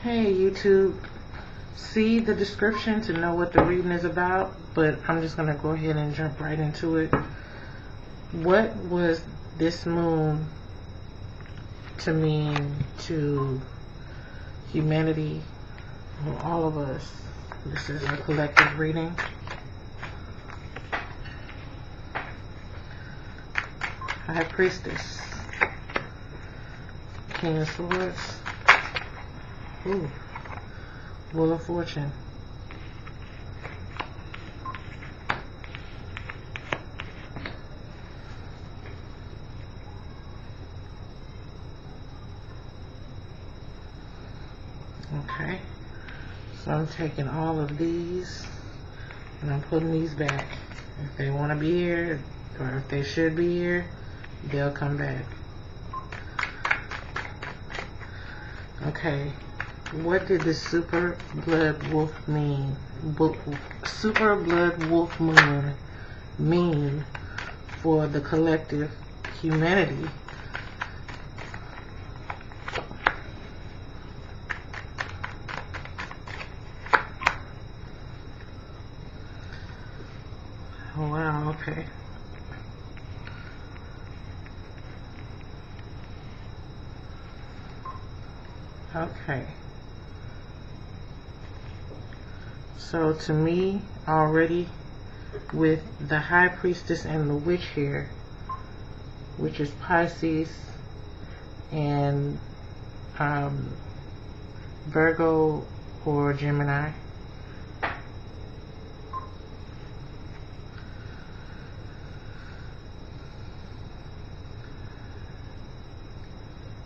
Hey YouTube, see the description to know what the reading is about, but I'm just going to go ahead and jump right into it. What was this moon to mean to humanity, or all of us? This is a collective reading. High Priestess, King of Swords, ooh, Wheel of Fortune, okay, so I'm taking all of these and I'm putting these back. If they want to be here, or if they should be here, they'll come back. Okay, what did the super blood wolf mean? Super blood wolf moon mean for the collective humanity? Oh wow, okay. Okay. So to me, already with the High Priestess and the Witch here, which is Pisces and Virgo or Gemini,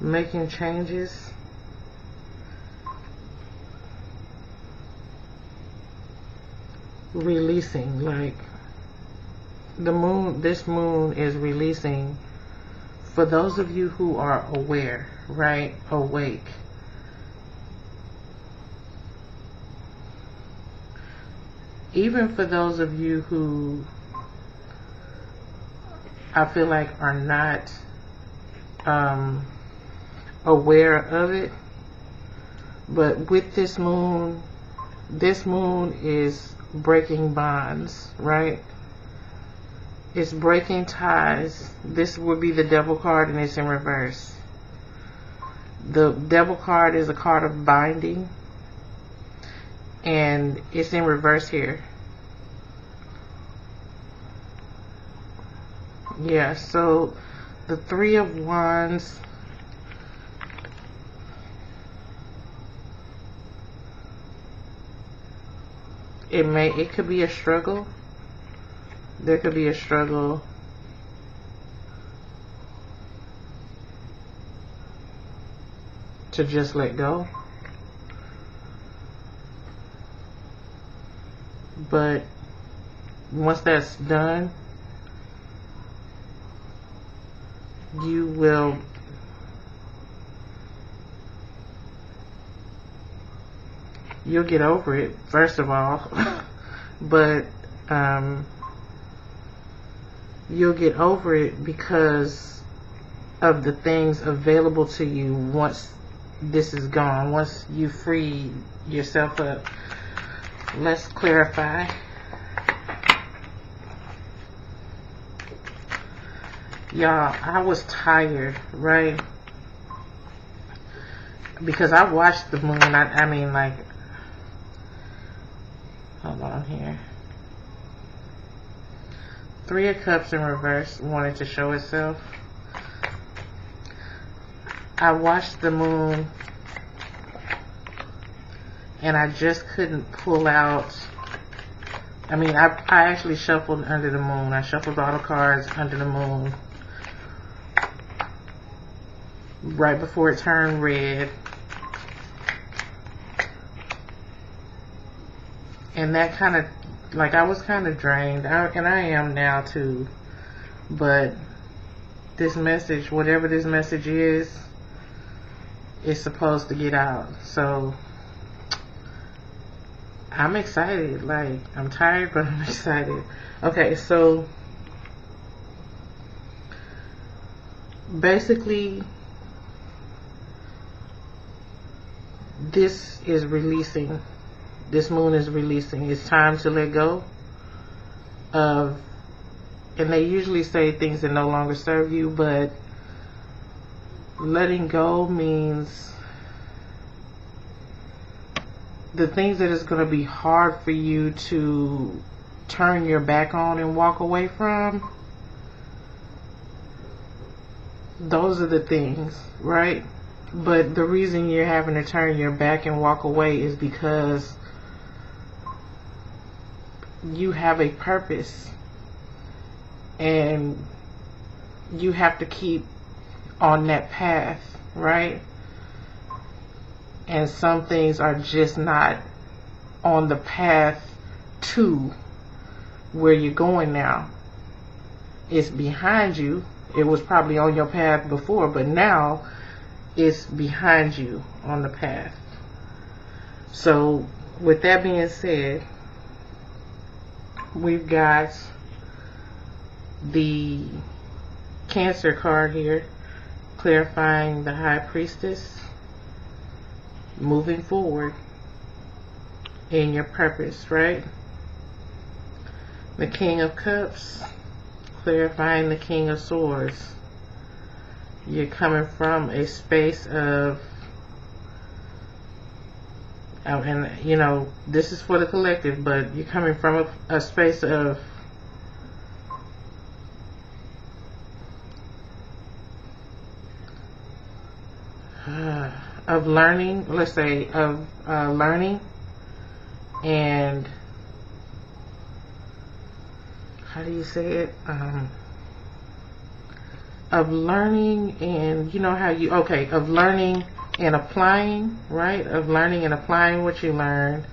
making changes, releasing, like the moon, this moon is releasing for those of you who are aware, right, awake. Even for those of you who I feel like are not aware of it, but with this moon is breaking bonds, right? It's breaking ties. This would be the Devil card, and it's in reverse. The Devil card is a card of binding, and it's in reverse here. Yeah, so the Three of Wands, it could be a struggle. There could be a struggle to just let go. But once that's done, you'll get over it, first of all. But you'll get over it because of the things available to you once this is gone, once you free yourself up. Let's clarify. Y'all, I was tired, right? Because I watched the moon. I mean, like, hold on here. Three of Cups in reverse wanted to show itself. I watched the moon and I just couldn't pull out. I mean, I actually shuffled under the moon. I shuffled all the cards under the moon right before it turned red. And that kind of, like, I was kind of drained, and I am now too, but this message, whatever this message is supposed to get out. So I'm excited. Like, I'm tired, but I'm excited. Okay, so basically this is releasing. This moon is releasing. It's time to let go of, and they usually say things that no longer serve you, but letting go means the things that is going to be hard for you to turn your back on and walk away from. Those are the things, right? But the reason you're having to turn your back and walk away is because you have a purpose and you have to keep on that path, right? And some things are just not on the path to where you're going now. It's behind you. It was probably on your path before, but now it's behind you on the path. So with that being said, we've got the Cancer card here, clarifying the High Priestess, moving forward in your purpose, right? The King of Cups, clarifying the King of Swords. You're coming from a space of, and you know, this is for the collective, but you're coming from a space of learning, let's say, of learning, and how do you say it? Of learning, and you know how you, okay, of learning and applying, right? Of learning and applying what you learned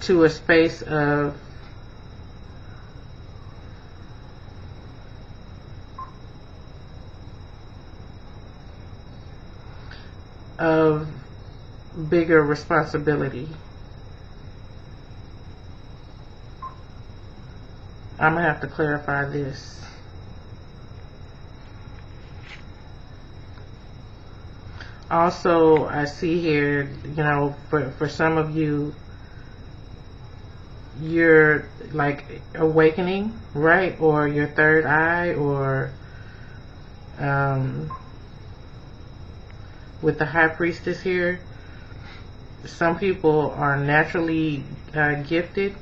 to a space of bigger responsibility. I'm gonna have to clarify this. Also, I see here, you know, for some of you, you're like awakening, right? Or your third eye, or with the High Priestess here, some people are naturally gifted,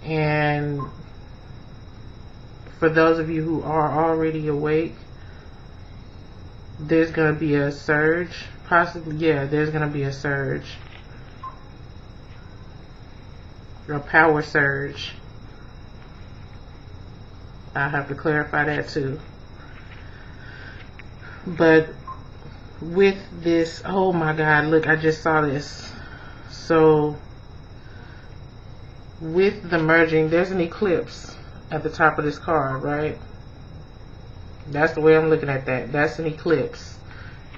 and for those of you who are already awake, there's going to be a surge, possibly, yeah, there's going to be a surge, a power surge. I have to clarify that too. But with this, oh my God, look, I just saw this. So with the merging, there's an eclipse at the top of this card, right? That's the way I'm looking at that. That's an eclipse,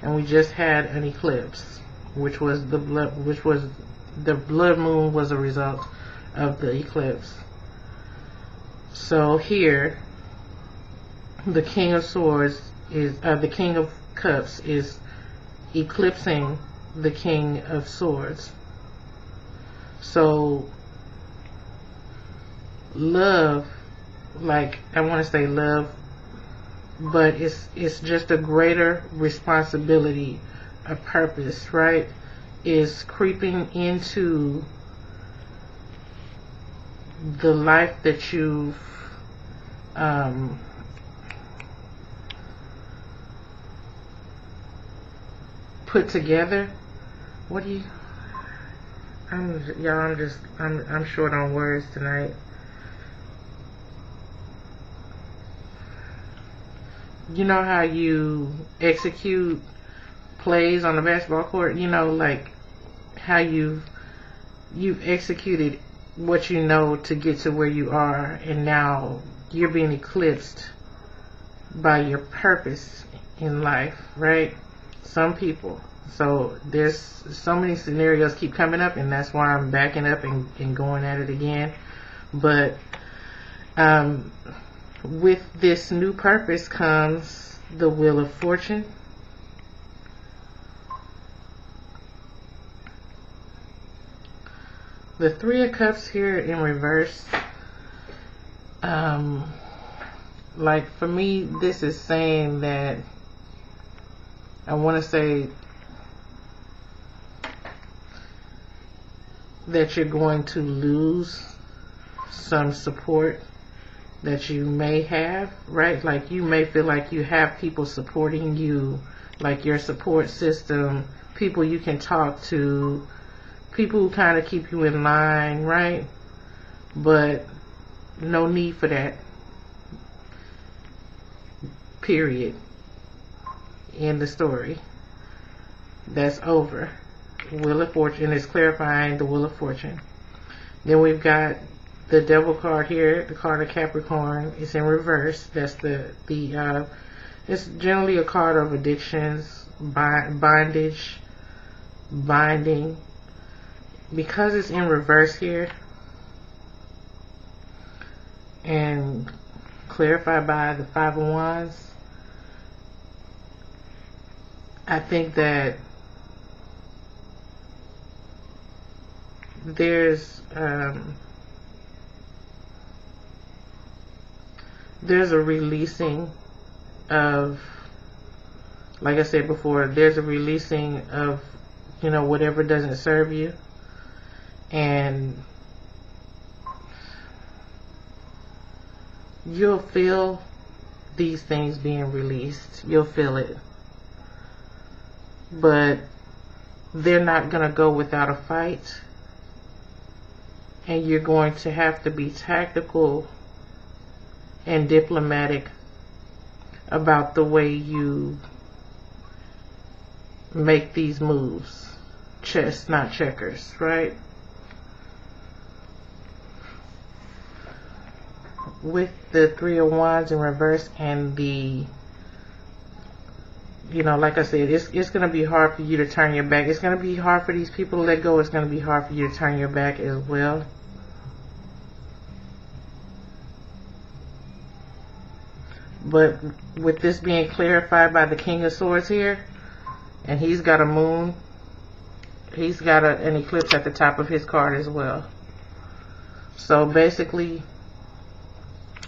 and we just had an eclipse, which was the blood moon was a result of the eclipse. So here, the King of Swords is the King of Cups is eclipsing the King of Swords. So love, like, I want to say love, but it's just a greater responsibility, a purpose, right? Is creeping into the life that you've put together. What do you, I'm short on words tonight. You know how you execute plays on the basketball court? You know, like how you've executed what you know to get to where you are, and now you're being eclipsed by your purpose in life, right? Some people. So there's so many scenarios keep coming up, and that's why I'm backing up and going at it again. But with this new purpose comes the Wheel of Fortune, The Three of Cups here in reverse. Like for me, this is saying that I want to say that you're going to lose some support that you may have, right? Like you may feel like you have people supporting you, like your support system, people you can talk to, people who kind of keep you in line, right? But no need for that. Period. End the story. That's over. Wheel of Fortune is clarifying the Wheel of Fortune. Then we've got the Devil card here, the card of Capricorn. It's in reverse. That's it's generally a card of addictions, bondage, binding. Because it's in reverse here and clarified by the Five of Wands, I think that there's a releasing of, like I said before, there's a releasing of, you know, whatever doesn't serve you, and you'll feel these things being released. You'll feel it. But they're not going to go without a fight. And you're going to have to be tactical and diplomatic about the way you make these moves. Chess, not checkers, right? With the Three of Wands in reverse and the, you know, like I said, it's going to be hard for you to turn your back. It's going to be hard for these people to let go. It's going to be hard for you to turn your back as well. But with this being clarified by the King of Swords here, and he's got a moon, he's got an eclipse at the top of his card as well. So basically,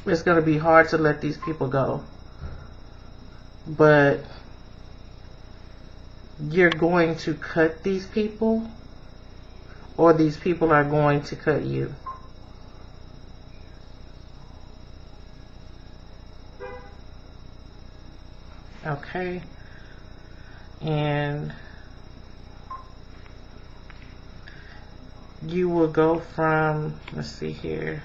it's going to be hard to let these people go. But you're going to cut these people, or these people are going to cut you. Okay. And you will go from, let's see here,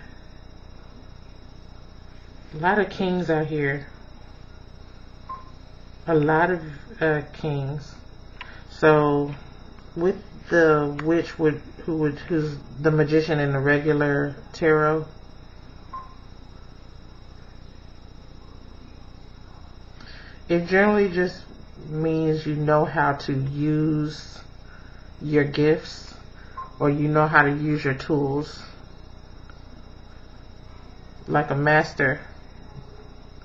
a lot of kings out here, a lot of kings. So with the witch, who's the magician in the regular tarot, it generally just means you know how to use your gifts, or you know how to use your tools, like a master.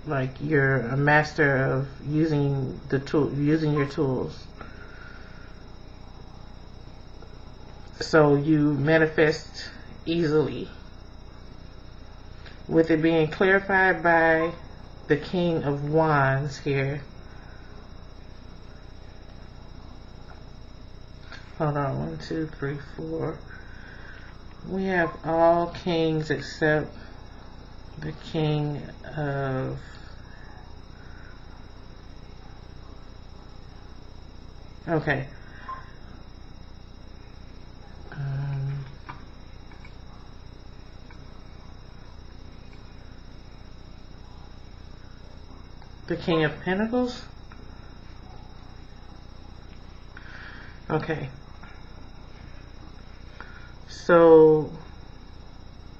Like you're a master of using your tools. So you manifest easily. With it being clarified by the King of Wands here. Hold on, 1, 2, 3, 4. We have all kings except the King of okay. The King of Pentacles. Okay. So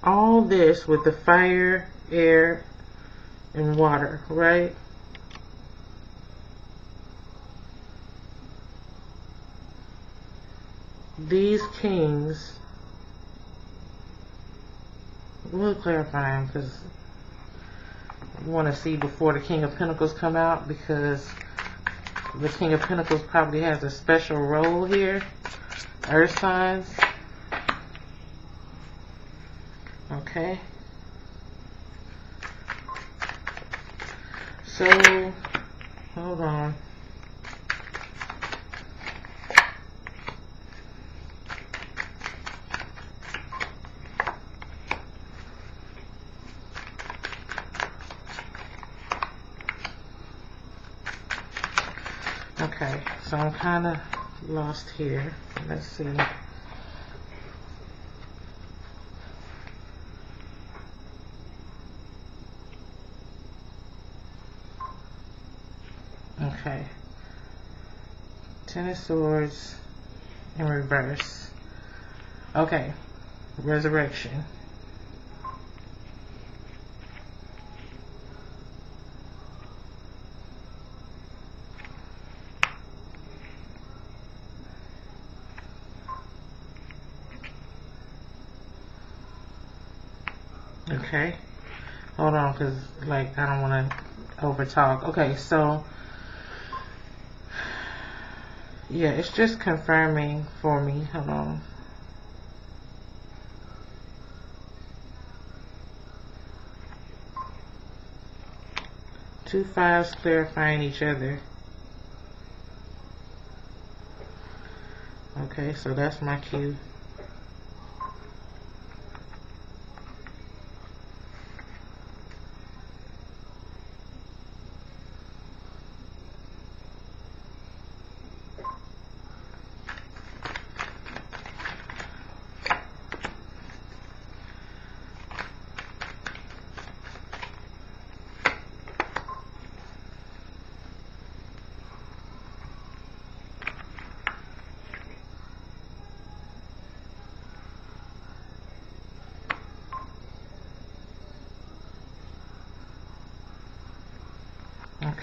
all this with the fire, air, and water, right? These kings, we'll clarify them because I want to see before the King of Pentacles come out, because the King of Pentacles probably has a special role here. Earth signs. Okay. So, hold on. Okay, so I'm kind of lost here. Let's see. Okay. Ten of Swords in reverse. Okay. Resurrection. Okay. Hold on, because, like, I don't want to over-talk. Okay, so, yeah, it's just confirming for me. Hold on. Two fives clarifying each other. Okay, so that's my cue.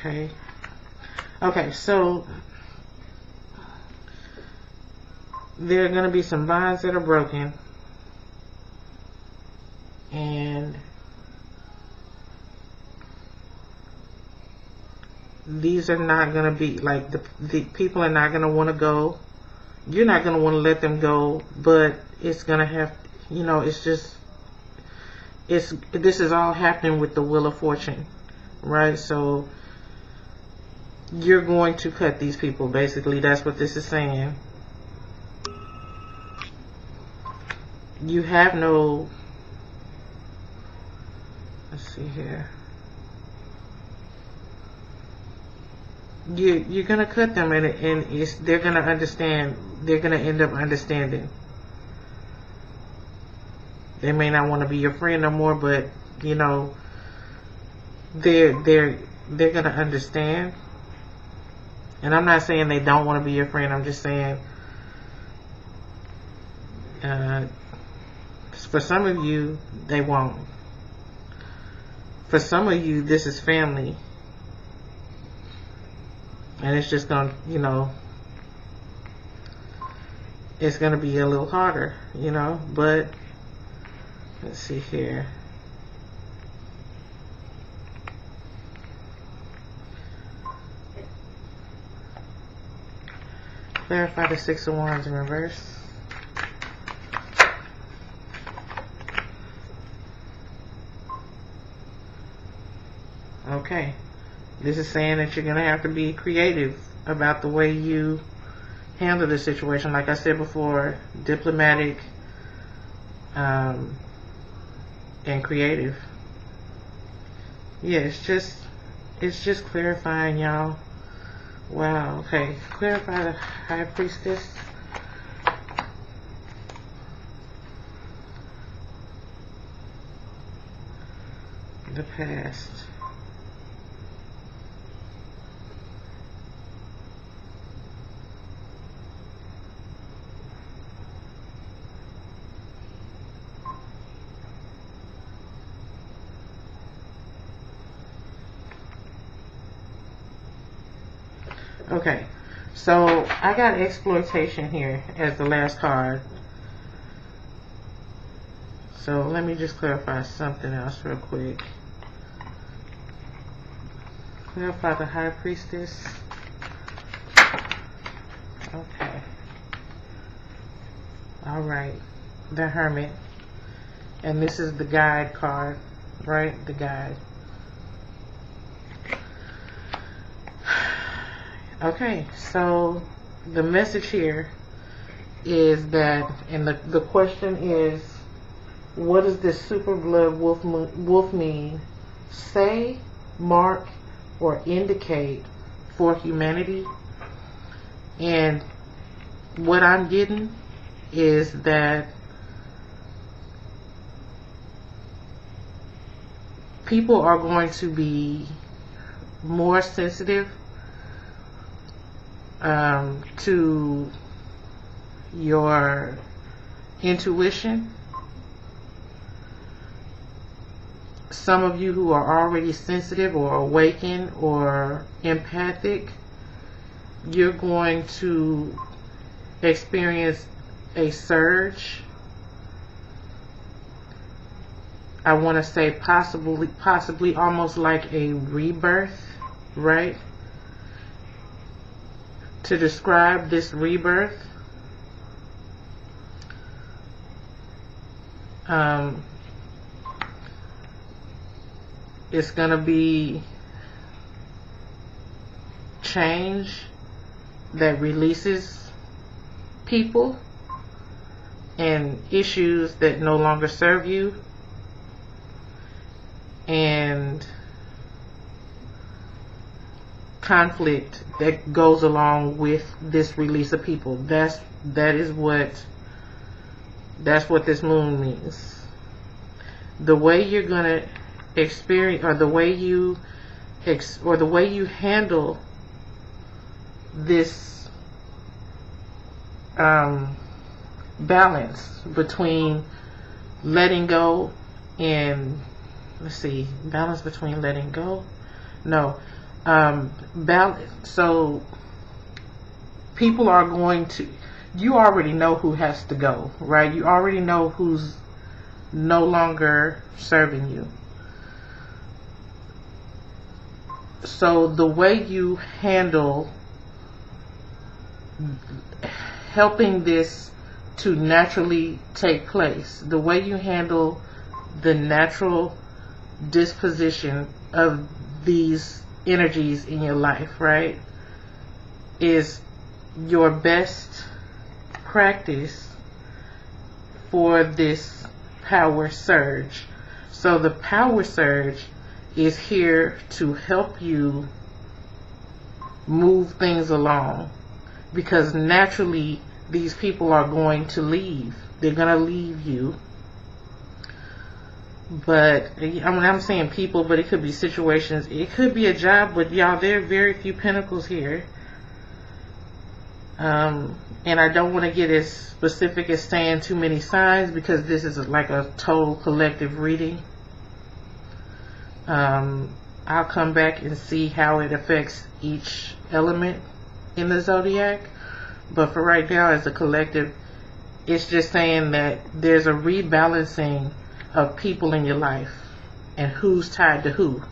Okay. Okay, so there are going to be some bonds that are broken, and these are not going to be, like, the people are not going to want to go. You're not going to want to let them go, but it's going to have, you know, it's just, this is all happening with the Wheel of Fortune, right? So you're going to cut these people, basically. That's what this is saying. You have no, let's see here. You're gonna cut them, and they're gonna understand. They're gonna end up understanding. They may not want to be your friend no more, but you know, they're gonna understand. And I'm not saying they don't want to be your friend. I'm just saying, for some of you, they won't. For some of you, this is family. And it's just going to, you know, it's going to be a little harder, you know. But, let's see here. Clarify the Six of Wands in reverse. Okay. This is saying that you're going to have to be creative about the way you handle the situation. Like I said before, diplomatic and creative. Yeah, it's just clarifying, y'all. Wow, okay. Clarify the High Priestess. The past. Okay, so I got exploitation here as the last card. So let me just clarify something else real quick. Clarify the High Priestess. Okay. Alright. The Hermit. And this is the guide card, right? The guide. Okay, so the message here is that, and the question is, what does this super blood wolf mean? Say, mark, or indicate for humanity. And what I'm getting is that people are going to be more sensitive to your intuition. Some of you who are already sensitive or awakened or empathic, you're going to experience a surge. I want to say possibly almost like a rebirth, right? To describe this rebirth, it's going to be change that releases people and issues that no longer serve you, and conflict that goes along with this release of people. That's what this moon means. The way you're gonna experience, or the way you handle this balance between letting go and, let's see, balance between letting go. No. Balance. So people are going to, you already know who has to go, right? You already know who's no longer serving you. So the way you handle helping this to naturally take place, the way you handle the natural disposition of these energies in your life, right, is your best practice for this power surge. So the power surge is here to help you move things along, because naturally these people are going to leave. They're going to leave you. But I'm saying people, but it could be situations. It could be a job, but y'all, there are very few pentacles here. And I don't want to get as specific as saying too many signs, because this is like a total collective reading. I'll come back and see how it affects each element in the zodiac. But for right now, as a collective, it's just saying that there's a rebalancing of people in your life and who's tied to who.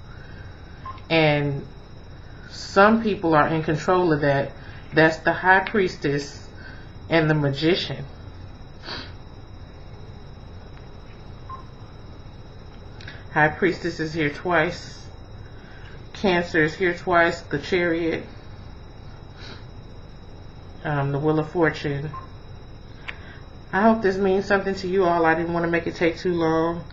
And some people are in control of that. That's the High Priestess and the Magician. High Priestess is here twice. Cancer is here twice. The Chariot. The Wheel of Fortune. I hope this means something to you all. I didn't want to make it take too long.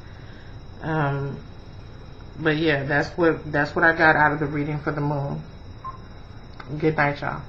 But yeah, that's what I got out of the reading for the moon. Good night, y'all.